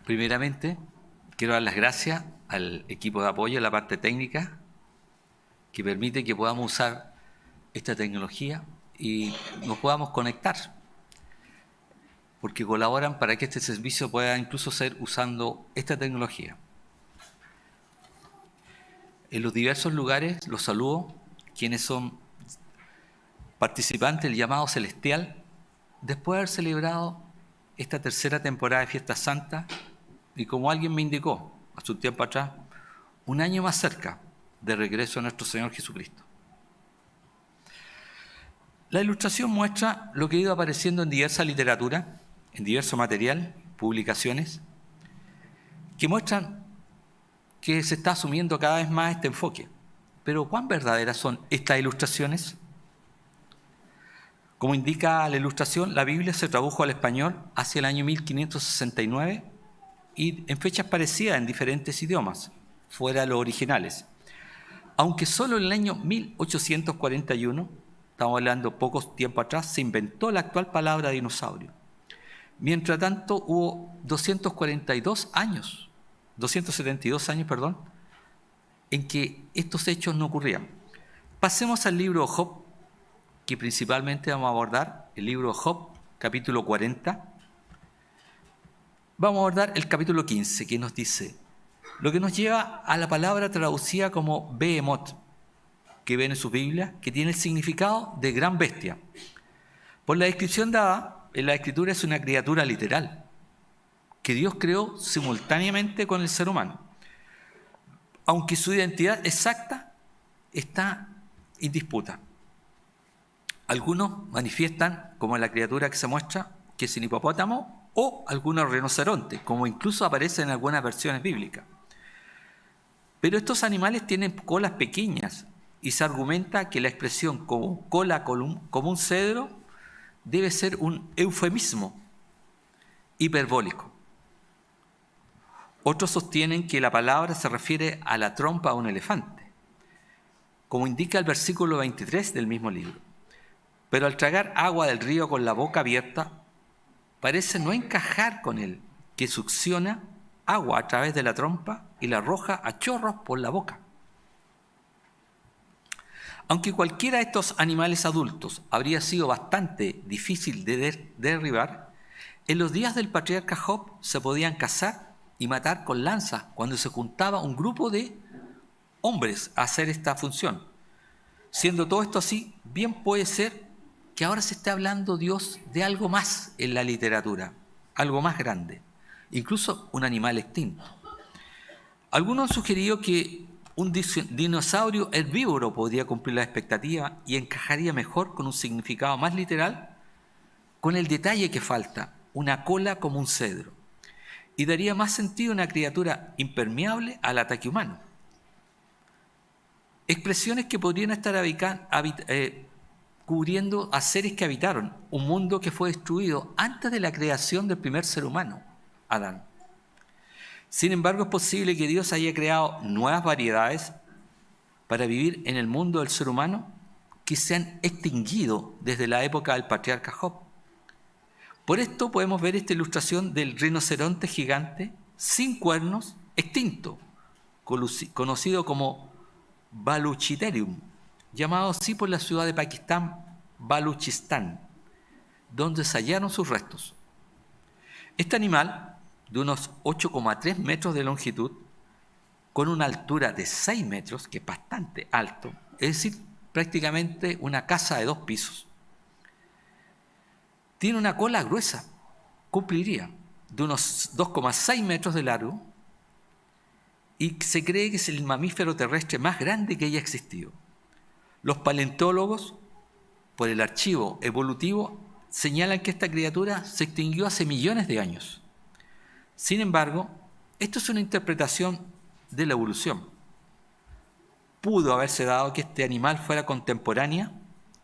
Primeramente, quiero dar las gracias al equipo de apoyo, a la parte técnica, que permite que podamos usar esta tecnología y nos podamos conectar, porque colaboran para que este servicio pueda incluso ser usando esta tecnología. En los diversos lugares los saludo, quienes son participantes del llamado celestial, después de haber celebrado esta tercera temporada de Fiesta Santa, y como alguien me indicó hace un tiempo atrás, un año más cerca de regreso a nuestro Señor Jesucristo. La ilustración muestra lo que ha ido apareciendo en diversa literatura, en diverso material, publicaciones, que muestran que se está asumiendo cada vez más este enfoque. Pero ¿cuán verdaderas son estas ilustraciones? Como indica la ilustración, la Biblia se tradujo al español hacia el año 1569 y en fechas parecidas en diferentes idiomas, fuera de los originales. Aunque solo en el año 1841, estamos hablando pocos tiempo atrás, se inventó la actual palabra dinosaurio. Mientras tanto, hubo 272 años, en que estos hechos no ocurrían. Pasemos al libro de Job, que principalmente vamos a abordar, el libro de Job, capítulo 40. Vamos a abordar el capítulo 15, que nos dice, lo que nos lleva a la palabra traducida como Behemoth, que ven en su Biblia, que tiene el significado de gran bestia. Por la descripción dada, en la Escritura es una criatura literal, que Dios creó simultáneamente con el ser humano, aunque su identidad exacta está en disputa. Algunos manifiestan, como la criatura que se muestra, que es un hipopótamo, o algunos rinocerontes, como incluso aparece en algunas versiones bíblicas. Pero estos animales tienen colas pequeñas y se argumenta que la expresión como cola como un cedro debe ser un eufemismo hiperbólico. Otros sostienen que la palabra se refiere a la trompa de un elefante, como indica el versículo 23 del mismo libro. Pero al tragar agua del río con la boca abierta, parece no encajar con él, que succiona agua a través de la trompa y la arroja a chorros por la boca. Aunque cualquiera de estos animales adultos habría sido bastante difícil de derribar, en los días del patriarca Job se podían cazar y matar con lanzas cuando se juntaba un grupo de hombres a hacer esta función. Siendo todo esto así, bien puede ser que ahora se esté hablando Dios de algo más en la literatura, algo más grande, incluso un animal extinto. Algunos han sugerido que un dinosaurio herbívoro podría cumplir la expectativa y encajaría mejor con un significado más literal, con el detalle que falta, una cola como un cedro, y daría más sentido a una criatura impermeable al ataque humano. Expresiones que podrían estar cubriendo a seres que habitaron un mundo que fue destruido antes de la creación del primer ser humano, Adán. Sin embargo, es posible que Dios haya creado nuevas variedades para vivir en el mundo del ser humano que se han extinguido desde la época del patriarca Job. Por esto podemos ver esta ilustración del rinoceronte gigante sin cuernos extinto, conocido como Baluchitherium, llamado así por la ciudad de Pakistán, Baluchistán, donde se hallaron sus restos. Este animal, de unos 8,3 metros de longitud, con una altura de 6 metros, que es bastante alto, es decir, prácticamente una casa de 2 pisos. Tiene una cola gruesa, cumpliría, de unos 2,6 metros de largo, y se cree que es el mamífero terrestre más grande que haya existido. Los paleontólogos, por el archivo evolutivo, señalan que esta criatura se extinguió hace millones de años. Sin embargo, esto es una interpretación de la evolución. Pudo haberse dado que este animal fuera contemporánea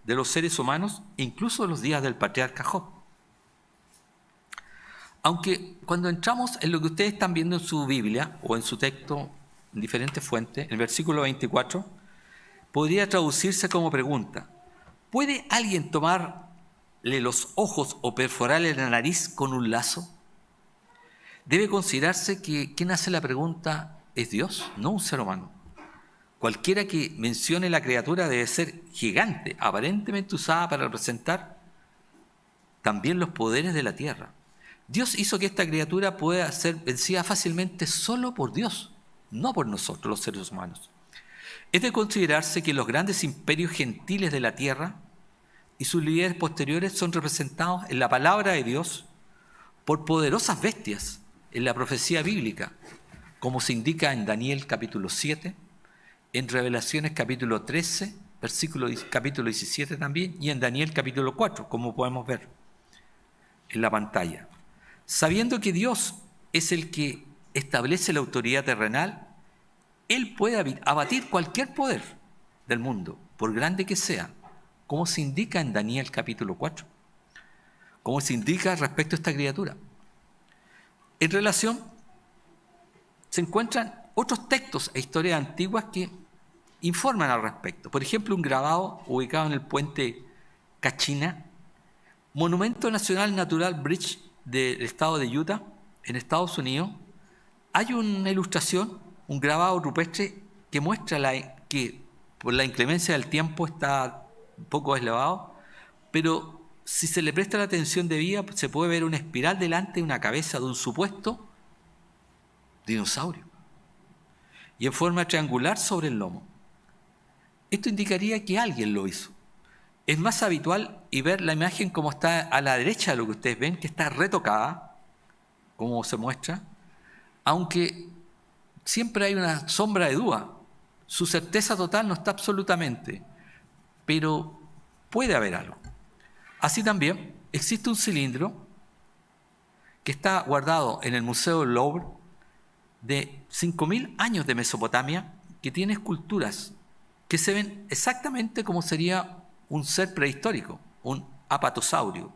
de los seres humanos, incluso de los días del patriarca Job. Aunque cuando entramos en lo que ustedes están viendo en su Biblia o en su texto en diferentes fuentes, en el versículo 24, podría traducirse como pregunta: ¿puede alguien tomarle los ojos o perforarle la nariz con un lazo? debe considerarse que quien hace la pregunta es Dios, no un ser humano. Cualquiera que mencione la criatura debe ser gigante, aparentemente usada para representar también los poderes de la tierra. Dios hizo que esta criatura pueda ser vencida fácilmente solo por Dios, no por nosotros, los seres humanos. Es de considerarse que los grandes imperios gentiles de la tierra y sus líderes posteriores son representados en la palabra de Dios por poderosas bestias en la profecía bíblica, como se indica en Daniel capítulo 7, en Revelaciones capítulo 13, capítulo 17 también, y en Daniel capítulo 4, como podemos ver en la pantalla. Sabiendo que Dios es el que establece la autoridad terrenal, Él puede abatir cualquier poder del mundo, por grande que sea, como se indica en Daniel capítulo 4, como se indica respecto a esta criatura. En relación, se encuentran otros textos e historias antiguas que informan al respecto. Por ejemplo, un grabado ubicado en el puente Kachina, Monumento Nacional Natural Bridge del estado de Utah, en Estados Unidos. Hay una ilustración, un grabado rupestre que muestra que por la inclemencia del tiempo está un poco deslevado, pero si se le presta la atención debida, se puede ver una espiral delante de una cabeza de un supuesto dinosaurio y en forma triangular sobre el lomo. Esto indicaría que alguien lo hizo. Es más habitual y ver la imagen como está a la derecha de lo que ustedes ven, que está retocada, como se muestra, aunque siempre hay una sombra de duda. Su certeza total no está absolutamente, pero puede haber algo. Así también existe un cilindro que está guardado en el Museo del Louvre de 5.000 años de Mesopotamia, que tiene esculturas que se ven exactamente como sería un ser prehistórico, un apatosaurio.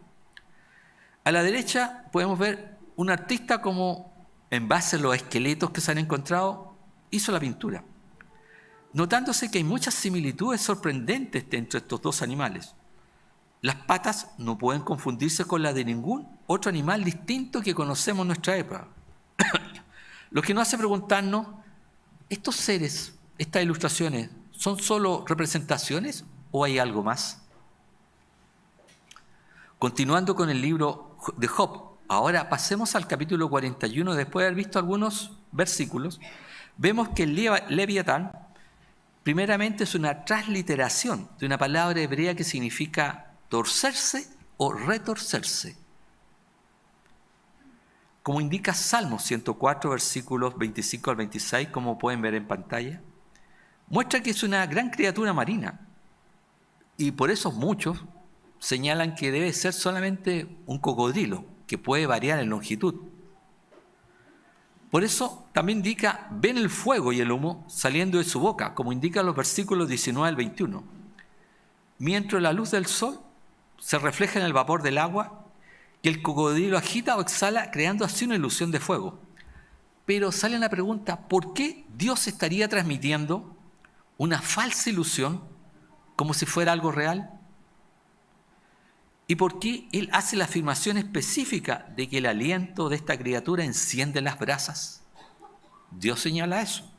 A la derecha podemos ver un artista como, en base a los esqueletos que se han encontrado, hizo la pintura, notándose que hay muchas similitudes sorprendentes entre estos dos animales. Las patas no pueden confundirse con las de ningún otro animal distinto que conocemos en nuestra época. Lo que nos hace preguntarnos, ¿estos seres, estas ilustraciones, son solo representaciones o hay algo más? Continuando con el libro de Job, ahora pasemos al capítulo 41, después de haber visto algunos versículos, vemos que el Leviatán primeramente es una transliteración de una palabra hebrea que significa torcerse o retorcerse. Como indica Salmos 104, versículos 25 al 26, como pueden ver en pantalla, muestra que es una gran criatura marina. Y por eso muchos señalan que debe ser solamente un cocodrilo, que puede variar en longitud. Por eso también indica, ven el fuego y el humo saliendo de su boca, como indican los versículos 19 al 21. Mientras la luz del sol se refleja en el vapor del agua, que el cocodrilo agita o exhala, creando así una ilusión de fuego. Pero sale la pregunta, ¿por qué Dios estaría transmitiendo una falsa ilusión como si fuera algo real? ¿Y por qué Él hace la afirmación específica de que el aliento de esta criatura enciende las brasas? Dios señala eso.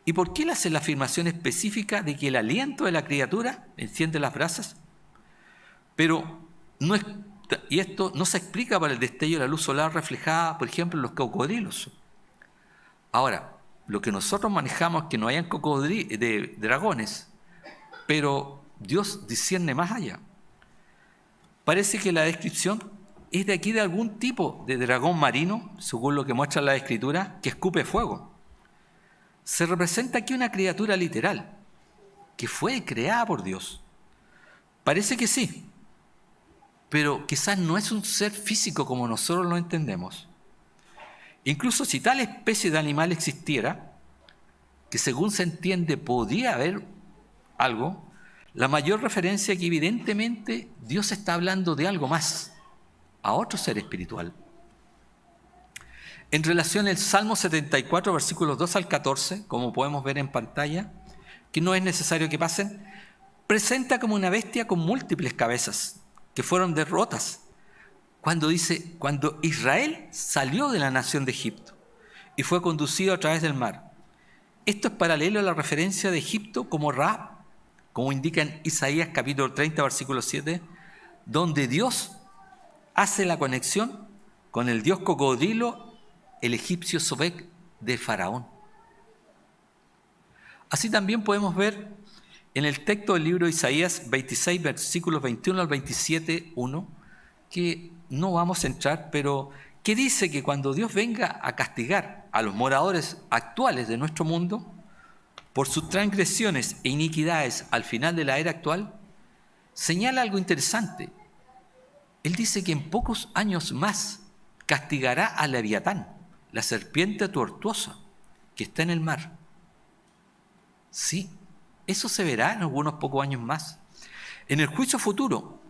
¿Y por qué Él hace la afirmación específica de que el aliento de la criatura enciende las brasas? Pero no es, y esto no se explica por el destello de la luz solar reflejada, por ejemplo, en los cocodrilos. Ahora, lo que nosotros manejamos es que no hayan dragones, pero Dios discierne más allá. Parece que la descripción es de aquí de algún tipo de dragón marino, según lo que muestra la escritura, que escupe fuego. Se representa aquí una criatura literal, que fue creada por Dios. Parece que sí, pero quizás no es un ser físico como nosotros lo entendemos. Incluso si tal especie de animal existiera, que según se entiende podía haber algo, la mayor referencia es que evidentemente Dios está hablando de algo más, a otro ser espiritual. En relación al Salmo 74, versículos 2 al 14, como podemos ver en pantalla, que no es necesario que pasen, presenta como una bestia con múltiples cabezas, que fueron derrotas, cuando dice, cuando Israel salió de la nación de Egipto y fue conducido a través del mar. Esto es paralelo a la referencia de Egipto como Ra, como indica en Isaías capítulo 30, versículo 7, donde Dios hace la conexión con el dios cocodrilo, el egipcio Sobek de Faraón. Así también podemos ver en el texto del libro de Isaías 26, versículos 21 al 27, 1, que no vamos a entrar, pero que dice que cuando Dios venga a castigar a los moradores actuales de nuestro mundo por sus transgresiones e iniquidades al final de la era actual, señala algo interesante. Él dice que en pocos años más castigará a Leviatán, la serpiente tortuosa que está en el mar. Sí, eso se verá en algunos pocos años más. En el juicio futuro,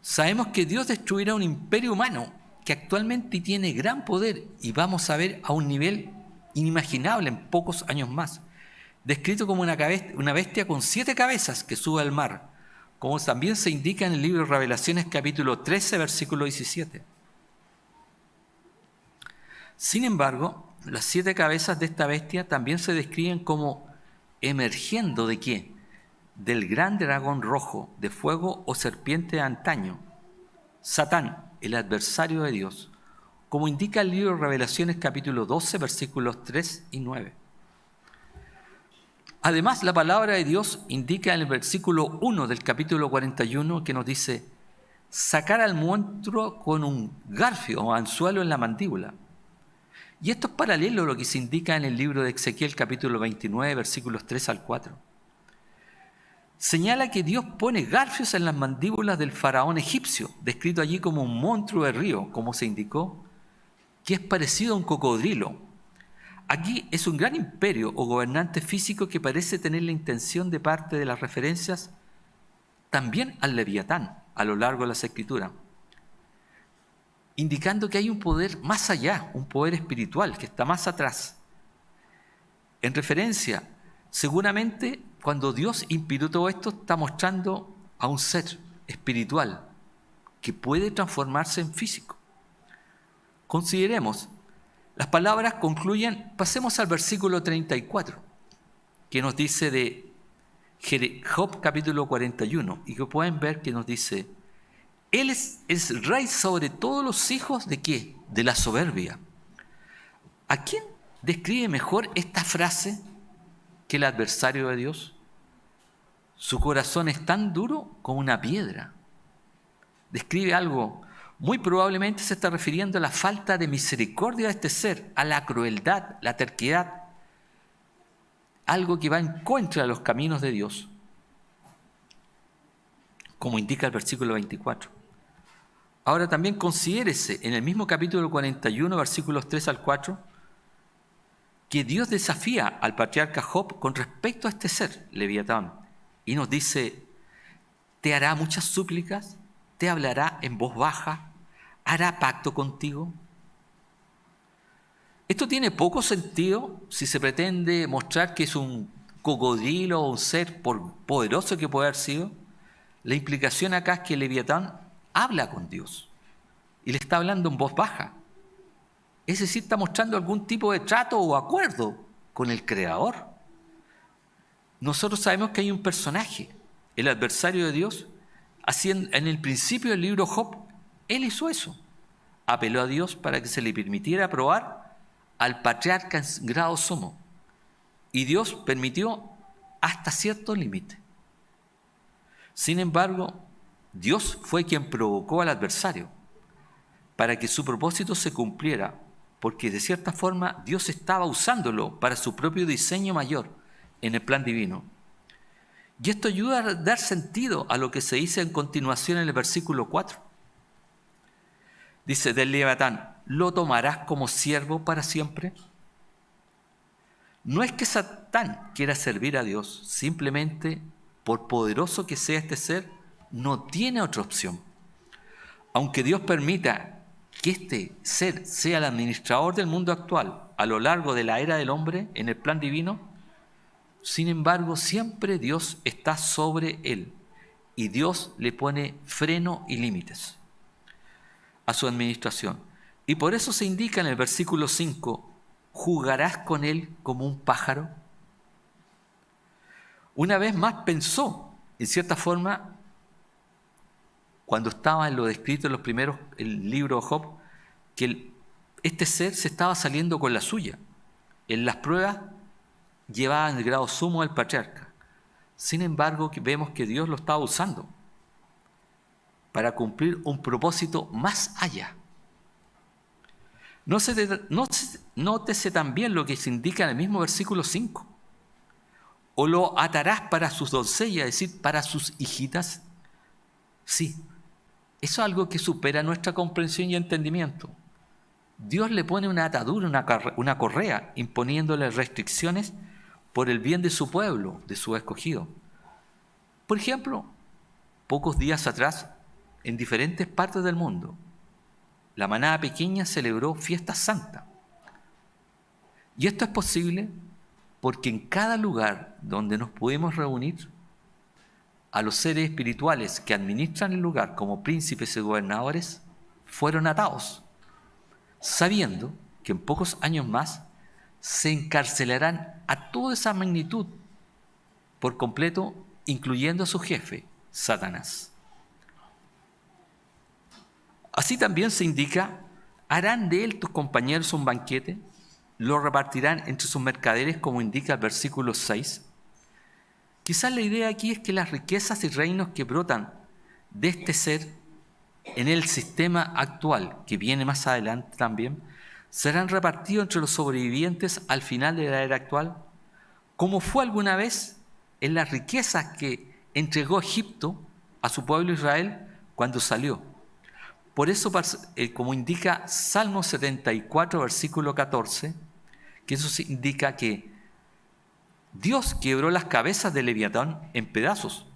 sabemos que Dios destruirá un imperio humano que actualmente tiene gran poder y vamos a ver a un nivel inimaginable en pocos años más, descrito como una bestia con 7 cabezas que sube al mar, como también se indica en el libro de Revelaciones capítulo 13, versículo 17. Sin embargo, las 7 cabezas de esta bestia también se describen como emergiendo ¿de qué? Del gran dragón rojo de fuego o serpiente de antaño, Satán, el adversario de Dios, como indica el libro de Revelaciones capítulo 12, versículos 3 y 9. Además, la palabra de Dios indica en el versículo 1 del capítulo 41 que nos dice, sacar al monstruo con un garfio o anzuelo en la mandíbula. Y esto es paralelo a lo que se indica en el libro de Ezequiel capítulo 29, versículos 3 al 4. Señala que Dios pone garfios en las mandíbulas del faraón egipcio, descrito allí como un monstruo de río, como se indicó, que es parecido a un cocodrilo. Aquí es un gran imperio o gobernante físico que parece tener la intención de parte de las referencias también al Leviatán a lo largo de las Escrituras, indicando que hay un poder más allá, un poder espiritual que está más atrás. En referencia, seguramente cuando Dios inspiró todo esto, está mostrando a un ser espiritual que puede transformarse en físico. Consideremos, las palabras concluyen, pasemos al versículo 34, que nos dice de Job capítulo 41, y que pueden ver que nos dice, Él es rey sobre todos los hijos ¿de qué? De la soberbia. ¿A quién describe mejor esta frase que el adversario de Dios? Su corazón es tan duro como una piedra. Describe algo, muy probablemente se está refiriendo a la falta de misericordia de este ser, a la crueldad, la terquedad, algo que va en contra de los caminos de Dios, como indica el versículo 24. Ahora también considérese en el mismo capítulo 41, versículos 3 al 4, que Dios desafía al patriarca Job con respecto a este ser, Leviatán, y nos dice, te hará muchas súplicas, te hablará en voz baja, hará pacto contigo. Esto tiene poco sentido si se pretende mostrar que es un cocodrilo o un ser poderoso que puede haber sido. La implicación acá es que Leviatán habla con Dios y le está hablando en voz baja. Es decir, está mostrando algún tipo de trato o acuerdo con el Creador. Nosotros sabemos que hay un personaje, el adversario de Dios. Así en el principio del libro Job, él hizo eso. Apeló a Dios para que se le permitiera probar al patriarca en grado sumo. Y Dios permitió hasta cierto límite. Sin embargo, Dios fue quien provocó al adversario para que su propósito se cumpliera, porque de cierta forma Dios estaba usándolo para su propio diseño mayor en el plan divino. Y esto ayuda a dar sentido a lo que se dice en continuación en el versículo 4. Dice del Leviatán, ¿lo tomarás como siervo para siempre? No es que Satán quiera servir a Dios, simplemente por poderoso que sea este ser, no tiene otra opción. Aunque Dios permita que este ser sea el administrador del mundo actual a lo largo de la era del hombre en el plan divino, sin embargo, siempre Dios está sobre él y Dios le pone freno y límites. a su administración. Y por eso se indica en el versículo 5, ¿jugarás con él como un pájaro? Una vez más pensó, en cierta forma, cuando estaba en lo descrito en los primeros, el libro de Job, que este ser se estaba saliendo con la suya. En las pruebas llevaba en el grado sumo al patriarca. Sin embargo, vemos que Dios lo estaba usando para cumplir un propósito más allá. Nótese también lo que se indica en el mismo versículo 5. ¿O lo atarás para sus doncellas, es decir, para sus hijitas? Sí, eso es algo que supera nuestra comprensión y entendimiento. Dios le pone una atadura, una correa, imponiéndole restricciones por el bien de su pueblo, de su escogido. Por ejemplo, pocos días atrás, en diferentes partes del mundo, la manada pequeña celebró fiesta santa. Y esto es posible porque en cada lugar donde nos pudimos reunir, a los seres espirituales que administran el lugar como príncipes y gobernadores fueron atados, sabiendo que en pocos años más se encarcelarán a toda esa magnitud por completo, incluyendo a su jefe, Satanás. Así también se indica, harán de él tus compañeros un banquete, lo repartirán entre sus mercaderes, como indica el versículo 6. Quizás la idea aquí es que las riquezas y reinos que brotan de este ser en el sistema actual, que viene más adelante también, serán repartidos entre los sobrevivientes al final de la era actual, como fue alguna vez en las riquezas que entregó Egipto a su pueblo Israel cuando salió. Por eso, como indica Salmo 74, versículo 14, que eso indica que Dios quebró las cabezas de Leviatán en pedazos.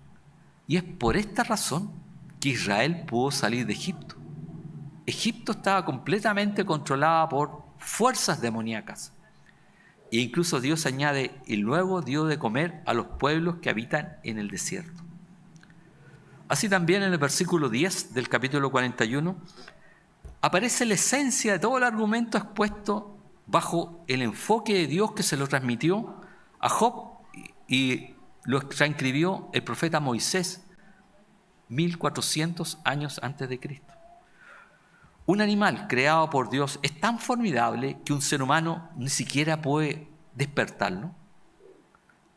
Y es por esta razón que Israel pudo salir de Egipto. Egipto estaba completamente controlada por fuerzas demoníacas. E incluso Dios añade, y luego dio de comer a los pueblos que habitan en el desierto. Así también en el versículo 10 del capítulo 41 aparece la esencia de todo el argumento expuesto bajo el enfoque de Dios que se lo transmitió a Job y lo transcribió el profeta Moisés 1400 años antes de Cristo. Un animal creado por Dios es tan formidable que un ser humano ni siquiera puede despertarlo.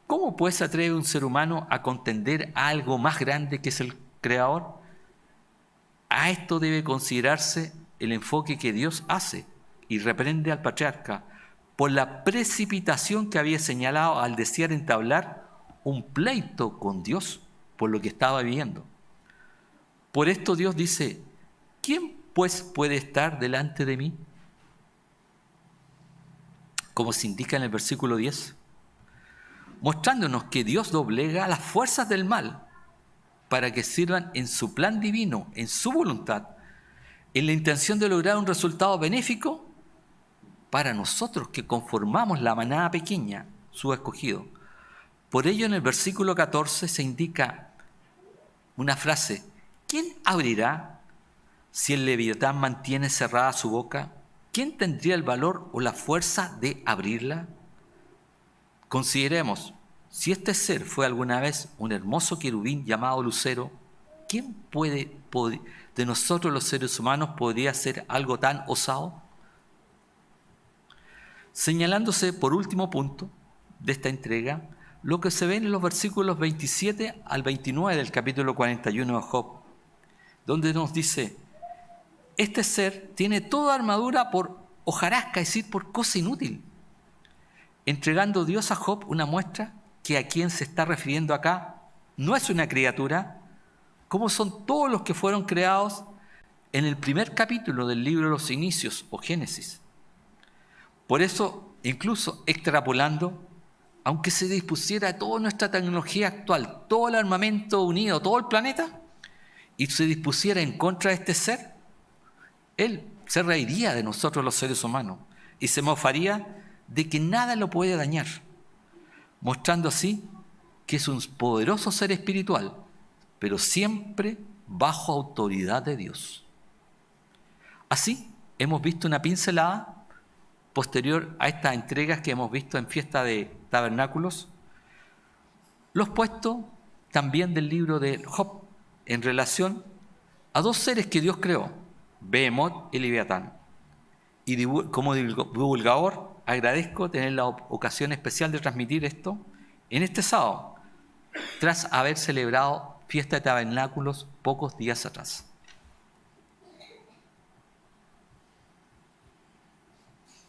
¿Cómo pues se atreve un ser humano a contender a algo más grande que es el Creador? A esto debe considerarse el enfoque que Dios hace y reprende al patriarca por la precipitación que había señalado al desear entablar un pleito con Dios por lo que estaba viviendo. Por esto Dios dice, ¿quién pues puede estar delante de mí? Como se indica en el versículo 10, mostrándonos que Dios doblega las fuerzas del mal para que sirvan en su plan divino, en su voluntad, en la intención de lograr un resultado benéfico para nosotros que conformamos la manada pequeña, su escogido. Por ello en el versículo 14 se indica una frase, ¿quién abrirá si el Leviatán mantiene cerrada su boca? ¿Quién tendría el valor o la fuerza de abrirla? Consideremos, si este ser fue alguna vez un hermoso querubín llamado Lucero, ¿quién de nosotros los seres humanos podría hacer algo tan osado? Señalándose por último punto de esta entrega, lo que se ve en los versículos 27 al 29 del capítulo 41 de Job, donde nos dice, este ser tiene toda armadura por hojarasca, es decir, por cosa inútil, entregando Dios a Job una muestra que a quien se está refiriendo acá no es una criatura, como son todos los que fueron creados en el primer capítulo del libro de los Inicios o Génesis. Por eso, incluso extrapolando, aunque se dispusiera toda nuestra tecnología actual, todo el armamento unido, todo el planeta, y se dispusiera en contra de este ser, él se reiría de nosotros los seres humanos y se mofaría de que nada lo puede dañar, mostrando así que es un poderoso ser espiritual, pero siempre bajo autoridad de Dios. Así, hemos visto una pincelada posterior a estas entregas que hemos visto en Fiesta de Tabernáculos, los puestos también del libro de Job en relación a dos seres que Dios creó, Behemoth y Leviatán. Y como divulgador agradezco tener la ocasión especial de transmitir esto en este sábado, tras haber celebrado Fiesta de Tabernáculos pocos días atrás.